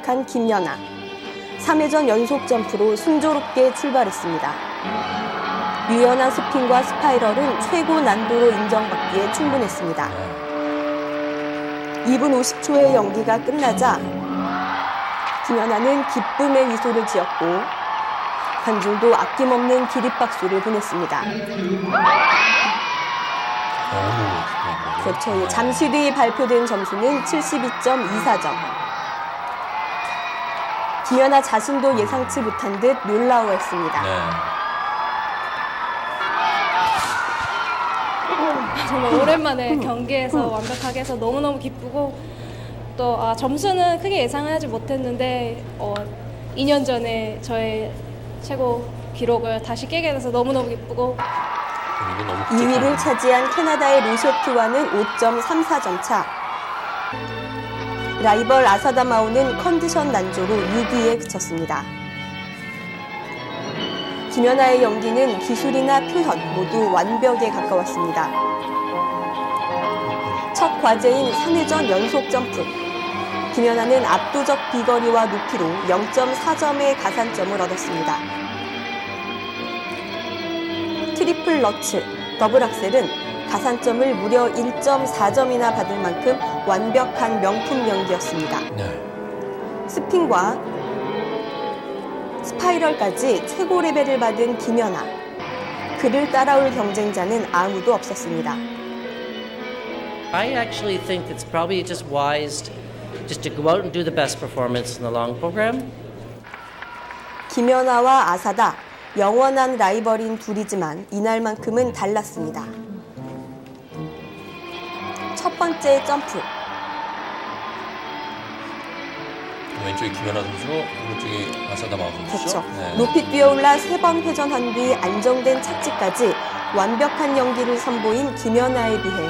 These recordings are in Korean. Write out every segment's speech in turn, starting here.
한 김연아. 3회전 연속 점프로 순조롭게 출발했습니다. 유연한 스핀과 스파이럴은 최고 난도로 인정받기에 충분했습니다. 2분 50초의 연기가 끝나자 김연아는 기쁨의 미소를 지었고 관중도 아낌없는 기립박수를 보냈습니다. 그렇죠. 잠시 뒤 발표된 점수는 72.24점. 김연아 자신도 예상치 못한 듯 놀라워했습니다. 정말 오랜만에 경기에서 완벽하게 해서 너무너무 기쁘고 또 점수는 크게 예상하지 못했는데 2년 전에 저의 최고 기록을 다시 깨게 돼서 너무너무 기쁘고 2위를 차지한 캐나다의 로셰트와는 5.34점 차. 라이벌 아사다 마오는 컨디션 난조로 6위에 그쳤습니다. 김연아의 연기는 기술이나 표현 모두 완벽에 가까웠습니다. 첫 과제인 3회전 연속 점프. 김연아는 압도적 비거리와 높이로 0.4점의 가산점을 얻었습니다. 트리플 러츠, 더블 악셀은 가산점을 무려 1.4점이나 받을 만큼 완벽한 명품 연기였습니다. 스핀과 스파이럴까지 최고 레벨을 받은 김연아. 그를 따라올 경쟁자는 아무도 없었습니다. I actually think it's probably just wise just to go out and do the best performance in the long program. 김연아와 아사다, 영원한 라이벌인 둘이지만 이날만큼은 달랐습니다. 첫 번째 점프. 왼쪽이 김연아 선수, 오른쪽이 아사다 마오 선수죠. 그렇죠. 높이 뛰어올라 3번 회전한 뒤 안정된 착지까지 완벽한 연기를 선보인 김연아에 비해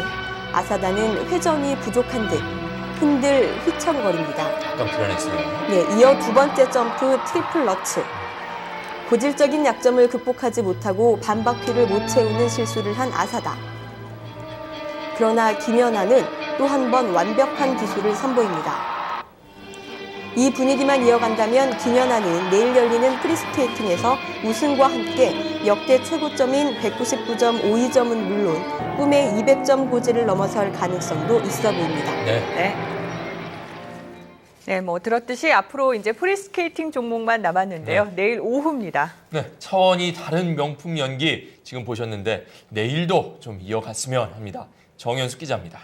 아사다는 회전이 부족한 듯 흔들 휘청거립니다. 약간 불안했어요. 네, 이어 두 번째 점프 트리플 러츠. 고질적인 약점을 극복하지 못하고 반바퀴를 못 채우는 실수를 한 아사다. 그러나 김연아는 또 한 번 완벽한 기술을 선보입니다. 이 분위기만 이어간다면 김연아는 내일 열리는 프리스케이팅에서 우승과 함께 역대 최고점인 199.52점은 물론 꿈의 200점 고지를 넘어설 가능성도 있어 보입니다. 네, 뭐 들었듯이 앞으로 이제 프리스케이팅 종목만 남았는데요. 내일 오후입니다. 네, 차원이 다른 명품 연기 지금 보셨는데 내일도 좀 이어갔으면 합니다. 정현숙 기자입니다.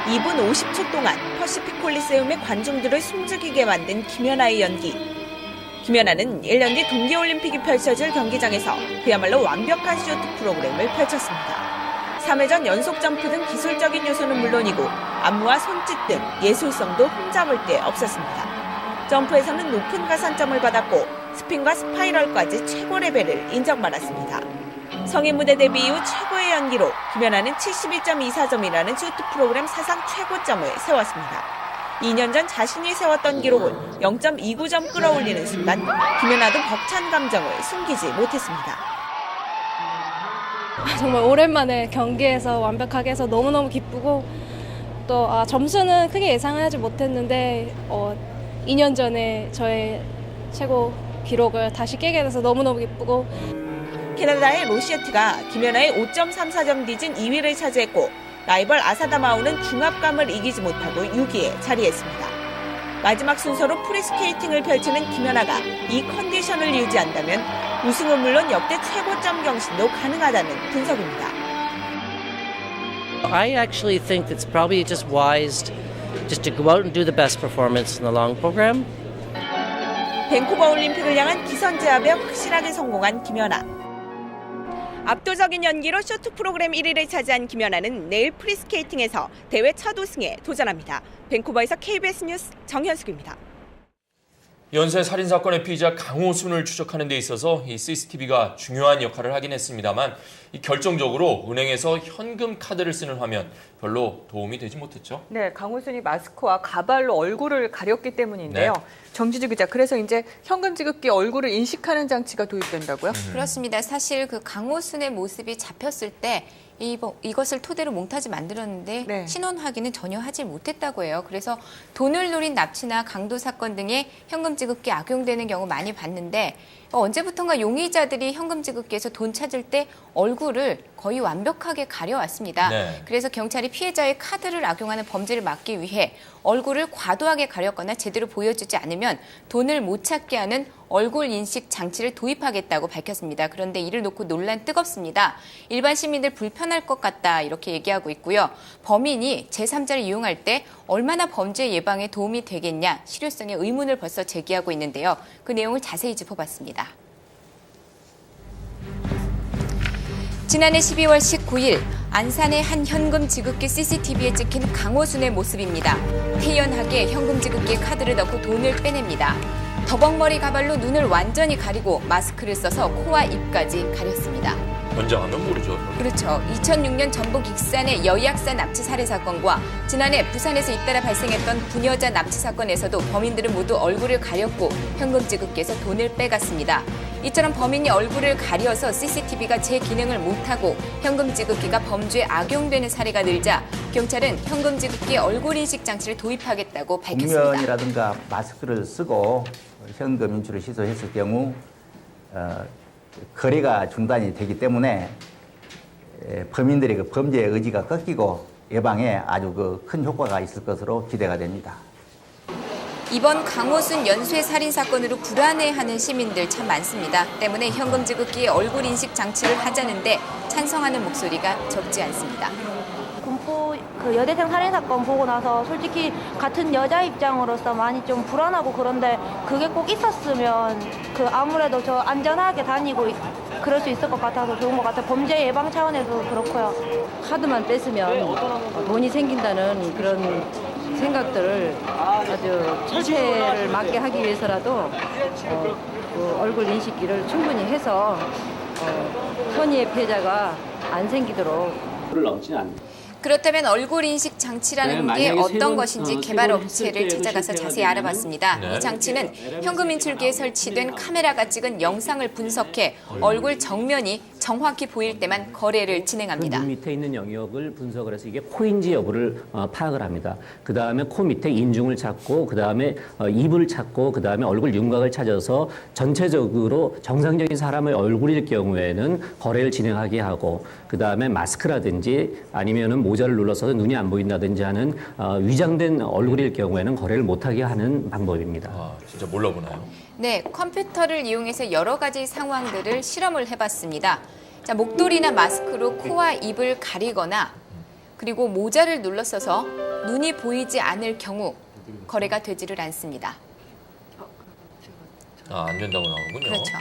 (2분 50초) 동안 퍼시픽 콜리세움의 관중들을 숨죽이게 만든 김연아의 연기. 김연아는 1년 뒤 동계올림픽이 펼쳐질 경기장에서 그야말로 완벽한 쇼트 프로그램을 펼쳤습니다. 3회전 연속 점프 등 기술적인 요소는 물론이고 안무와 손짓 등 예술성도 흠잡을 데 없었습니다. 점프에서는 높은 가산점을 받았고 스핀과 스파이럴까지 최고 레벨을 인정받았습니다. 성인 무대 데뷔 이후 최고의 연기로 김연아는 72.24점이라는 슈트 프로그램 사상 최고점을 세웠습니다. 2년 전 자신이 세웠던 기록을 0.29점 끌어올리는 순간 김연아도 벅찬 감정을 숨기지 못했습니다. 정말 오랜만에 경기에서 완벽하게 해서 너무너무 기쁘고 또 점수는 크게 예상하지 못했는데 2년 전에 저의 최고 기록을 다시 깨게 돼서 너무너무 기쁘고 캐나다의 로시에트가 김연아의 5.34점 뒤진 2위를 차지했고 라이벌 아사다 마오는 중압감을 이기지 못하고 6위에 자리했습니다. 마지막 순서로 프리스케이팅을 펼치는 김연아가 이 컨디션을 유지한다면 우승은 물론 역대 최고점 경신도 가능하다는 분석입니다. I actually think it's probably just wise just to go out and do the best performance in the long program. 밴쿠버 올림픽을 향한 기선 제압에 확실하게 성공한 김연아. 압도적인 연기로 쇼트 프로그램 1위를 차지한 김연아는 내일 프리스케이팅에서 대회 첫 우승에 도전합니다. 밴쿠버에서 KBS 뉴스 정현숙입니다. 연쇄 살인 사건의 피의자 강호순을 추적하는 데 있어서 이 CCTV가 중요한 역할을 하긴 했습니다만 결정적으로 은행에서 현금 카드를 쓰는 화면 별로 도움이 되지 못했죠. 네, 강호순이 마스크와 가발로 얼굴을 가렸기 때문인데요. 정지주 기자, 그래서 이제 현금 지급기 얼굴을 인식하는 장치가 도입된다고요? 그렇습니다. 사실 그 강호순의 모습이 잡혔을 때 이것을 토대로 몽타주 만들었는데 네. 신원 확인은 전혀 하지 못했다고 해요. 그래서 돈을 노린 납치나 강도 사건 등에 현금 지급기 악용되는 경우 많이 봤는데 언제부턴가 용의자들이 현금 지급기에서 돈 찾을 때 얼굴을 거의 완벽하게 가려왔습니다. 네. 그래서 경찰이 피해자의 카드를 악용하는 범죄를 막기 위해 얼굴을 과도하게 가렸거나 제대로 보여주지 않으면 돈을 못 찾게 하는 얼굴 인식 장치를 도입하겠다고 밝혔습니다. 그런데 이를 놓고 논란 뜨겁습니다. 일반 시민들 불편할 것 같다 이렇게 얘기하고 있고요. 범인이 제3자를 이용할 때 얼마나 범죄 예방에 도움이 되겠냐 실효성에 의문을 벌써 제기하고 있는데요. 그 내용을 자세히 짚어봤습니다. 지난해 12월 19일 안산의 한 현금 지급기 CCTV에 찍힌 강호순의 모습입니다. 태연하게 현금 지급기에 카드를 넣고 돈을 빼냅니다. 더벅머리 가발로 눈을 완전히 가리고 마스크를 써서 코와 입까지 가렸습니다. 현장하면 모르죠. 그렇죠. 2006년 전북 익산의 여의학사 납치 살해 사건과 지난해 부산에서 잇따라 발생했던 부녀자 납치 사건에서도 범인들은 모두 얼굴을 가렸고 현금 지급기에서 돈을 빼갔습니다. 이처럼 범인이 얼굴을 가려서 CCTV가 제 기능을 못하고 현금 지급기가 범죄에 악용되는 사례가 늘자 경찰은 현금 지급기에 얼굴 인식 장치를 도입하겠다고 밝혔습니다. 국면이라든가 마스크를 쓰고 현금 인출을 시도했을 경우 거래가 중단이 되기 때문에 범인들의 그 범죄의 의지가 꺾이고 예방에 아주 큰 효과가 있을 것으로 기대가 됩니다. 이번 강호순 연쇄 살인 사건으로 불안해하는 시민들 참 많습니다. 때문에 현금 지급기에 얼굴 인식 장치를 하자는데 찬성하는 목소리가 적지 않습니다. 공포 여대생 살인 사건 보고 나서 솔직히 같은 여자 입장으로서 많이 좀 불안하고 그런데 그게 꼭 있었으면 아무래도 저 안전하게 다니고 그럴 수 있을 것 같아서 좋은 것 같아요. 범죄 예방 차원에도 그렇고요. 카드만 뺐으면 돈이 생긴다는 그런 생각들을 아주 철폐를 막게 하기 위해서라도 그 얼굴 인식기를 충분히 해서 선의의 피해자가 안 생기도록 넘지는 않습니다. 그렇다면 얼굴 인식 장치라는 게 어떤 것인지 개발 업체를 찾아가서 자세히 알아봤습니다. 네. 이 장치는 현금 인출기에 설치된 카메라가 찍은 영상을 분석해 얼굴 정면이 정확히 보일 때만 거래를 진행합니다. 눈 밑에 있는 영역을 분석을 해서 이게 코인지 여부를 파악을 합니다. 그 다음에 코 밑에 인중을 찾고, 그 다음에 입을 찾고, 그 다음에 얼굴 윤곽을 찾아서 전체적으로 정상적인 사람의 얼굴일 경우에는 거래를 진행하게 하고, 그 다음에 마스크라든지 아니면은 모자를 눌러서 눈이 안 보인다든지 하는 위장된 얼굴일 경우에는 거래를 못하게 하는 방법입니다. 아, 진짜 몰라보나요? 네, 컴퓨터를 이용해서 여러 가지 상황들을 실험을 해봤습니다. 자, 목도리나 마스크로 코와 입을 가리거나 그리고 모자를 눌러써서 눈이 보이지 않을 경우 거래가 되지를 않습니다. 아, 안 된다고 나오는군요. 그렇죠.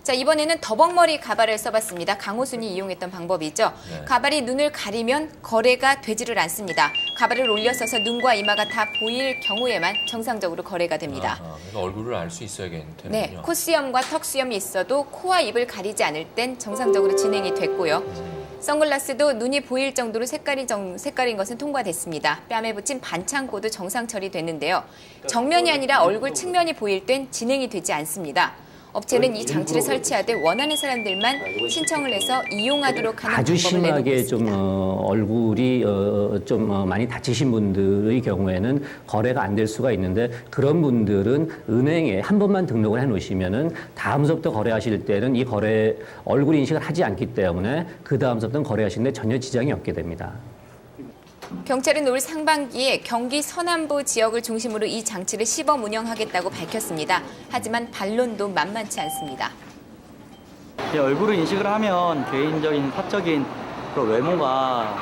자, 이번에는 더벅머리 가발을 써봤습니다. 강호순이 이용했던 방법이죠. 네. 가발이 눈을 가리면 거래가 되지를 않습니다. 가발을 올려서서 눈과 이마가 다 보일 경우에만 정상적으로 거래가 됩니다. 그러니까 얼굴을 알 수 있어야겠는데요. 네, 콧수염과 턱수염이 있어도 코와 입을 가리지 않을 땐 정상적으로 진행이 됐고요. 선글라스도 눈이 보일 정도로 색깔인 것은 통과됐습니다. 뺨에 붙인 반창고도 정상 처리됐는데요. 정면이 아니라 얼굴 측면이 보일 땐 진행이 되지 않습니다. 업체는 이 장치를 설치하되 원하는 사람들만 신청을 해서 이용하도록 하는 아주 방법을 내놓고 심하게 있습니다. 좀 얼굴이 좀 많이 다치신 분들의 경우에는 거래가 안 될 수가 있는데, 그런 분들은 은행에 한 번만 등록을 해 놓으시면은 다음서부터 거래하실 때는 이 거래 얼굴 인식을 하지 않기 때문에 그 다음서부터는 거래하시는데 전혀 지장이 없게 됩니다. 경찰은 올 상반기에 경기 서남부 지역을 중심으로 이 장치를 시범 운영하겠다고 밝혔습니다. 하지만 반론도 만만치 않습니다. 얼굴을 인식을 하면 개인적인 사적인 그런 외모가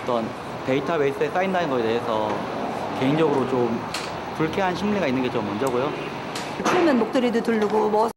어떤 데이터베이스에 쌓인다는 것에 대해서 개인적으로 좀 불쾌한 심리가 있는 게 좀 먼저고요. 풀면 목도리도 두르고